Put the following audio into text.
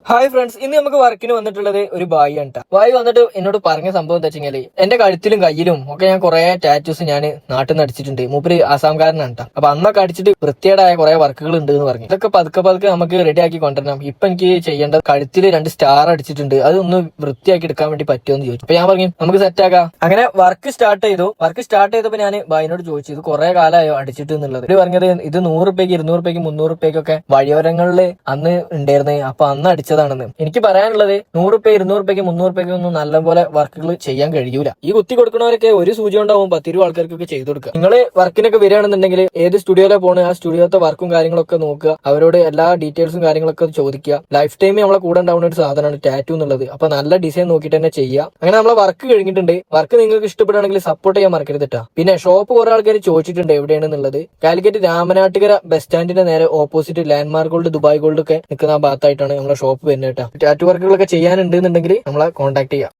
Hi friends, ഇന്ന് നമുക്ക് വർക്കിന് വന്നിട്ടുള്ളത് ഒരു ബായി ആണ്. ബായി വന്നിട്ട് എന്നോട് പറഞ്ഞ സംഭവം എന്താ വെച്ചാല് എന്റെ കഴുത്തിലും കയ്യിലും ഒക്കെ ഞാൻ കുറെ ടാറ്റൂസ് ഞാൻ നാട്ടിൽ നിന്ന് അടിച്ചിട്ടുണ്ട്. മൂപ്പര് ആസാംകാരനാണ്. അപ്പൊ അന്നൊക്കെ അടിച്ചിട്ട് വൃത്തിയേടായ കുറെ വർക്കുകൾ ഉണ്ട് എന്ന് പറഞ്ഞു. ഇതൊക്കെ പതുക്കെ പതുക്കെ നമുക്ക് റെഡി ആക്കി കൊണ്ടുവരണം. ഇപ്പൊ എനിക്ക് ചെയ്യേണ്ടത് കഴുത്തിൽ 2 സ്റ്റാർ അടിച്ചിട്ടുണ്ട്, അതൊന്ന് വൃത്തിയാക്കി എടുക്കാൻ വേണ്ടി പറ്റുമെന്ന് ചോദിച്ചു. അപ്പൊ ഞാൻ പറഞ്ഞു നമുക്ക് സെറ്റ് ആക്കാം. അങ്ങനെ വർക്ക് സ്റ്റാർട്ട് ചെയ്തപ്പോ ഞാൻ ബായിനോട് ചോദിച്ചു ഇത് കുറെ കാലമായോ അടിച്ചിട്ട് എന്നുള്ളത്. ഇവര് പറഞ്ഞത് ഇത് 100 രൂപയ്ക്ക് 200 രൂപയ്ക്ക് 300 രൂപയ്ക്കൊക്കെ വഴിയോരങ്ങളിൽ അന്ന് ഉണ്ടായിരുന്നേ, അപ്പൊ അന്ന് അടിച്ചതാണെന്ന്. എനിക്ക് പറയാനുള്ളത് 100 രൂപ 200 രൂപയ്ക്ക് 300 രൂപയ്ക്ക് ഒന്നും നല്ലപോലെ വർക്കുകൾ ചെയ്യാൻ കഴിയൂല. ഈ കുത്തി കൊടുക്കുന്നവരൊക്കെ ഒരു സൂചി ഉണ്ടാവും 10 രൂപ ആൾക്കാർക്കൊക്കെ ചെയ്തു കൊടുക്കുക. നിങ്ങൾ വർക്കിനൊക്കെ വരികയാണെന്നുണ്ടെങ്കിൽ ഏത് സ്റ്റുഡിയോയിലെ പോണ് ആ സ്റ്റുഡിയോത്തെ വർക്കും കാര്യങ്ങളൊക്കെ നോക്കുക, അവരോട് എല്ലാ ഡീറ്റെയിൽസും കാര്യങ്ങളൊക്കെ ചോദിക്കുക. ലൈഫ് ടൈം നമ്മളെ കൂടെ ഉണ്ടാവുന്ന ഒരു സാധനമാണ് ടാറ്റു എന്നുള്ളത്. അപ്പൊ നല്ല ഡിസൈൻ നോക്കിയിട്ട് തന്നെ ചെയ്യുക. അങ്ങനെ നമ്മളെ വർക്ക് കഴിഞ്ഞിട്ടുണ്ട്. വർക്ക് നിങ്ങൾക്ക് ഇഷ്ടപ്പെടുകയാണെങ്കിൽ സപ്പോർട്ട് ചെയ്യാൻ മറക്കരുത് ട്ടാ. പിന്നെ ഷോപ്പ് കുറെ ആൾക്കാർ ചോദിച്ചിട്ടുണ്ട് എവിടെയാണെന്നുള്ളത്. കാലിക്കറ്റ് രാമനാട്ടുകര ബസ് സ്റ്റാൻഡിന്റെ നേരെ opposite landmark gold Dubai gold ഒക്കെ നിൽക്കുന്ന ആ ഭാഗത്തായിട്ടാണ് നമ്മുടെ ഷോപ്പ് വരുന്നത്. ടാറ്റു വർക്കുകളൊക്കെ ചെയ്യാനുണ്ടെന്നുണ്ടെങ്കിൽ നമ്മളെ കോൺടാക്ട് ചെയ്യാം.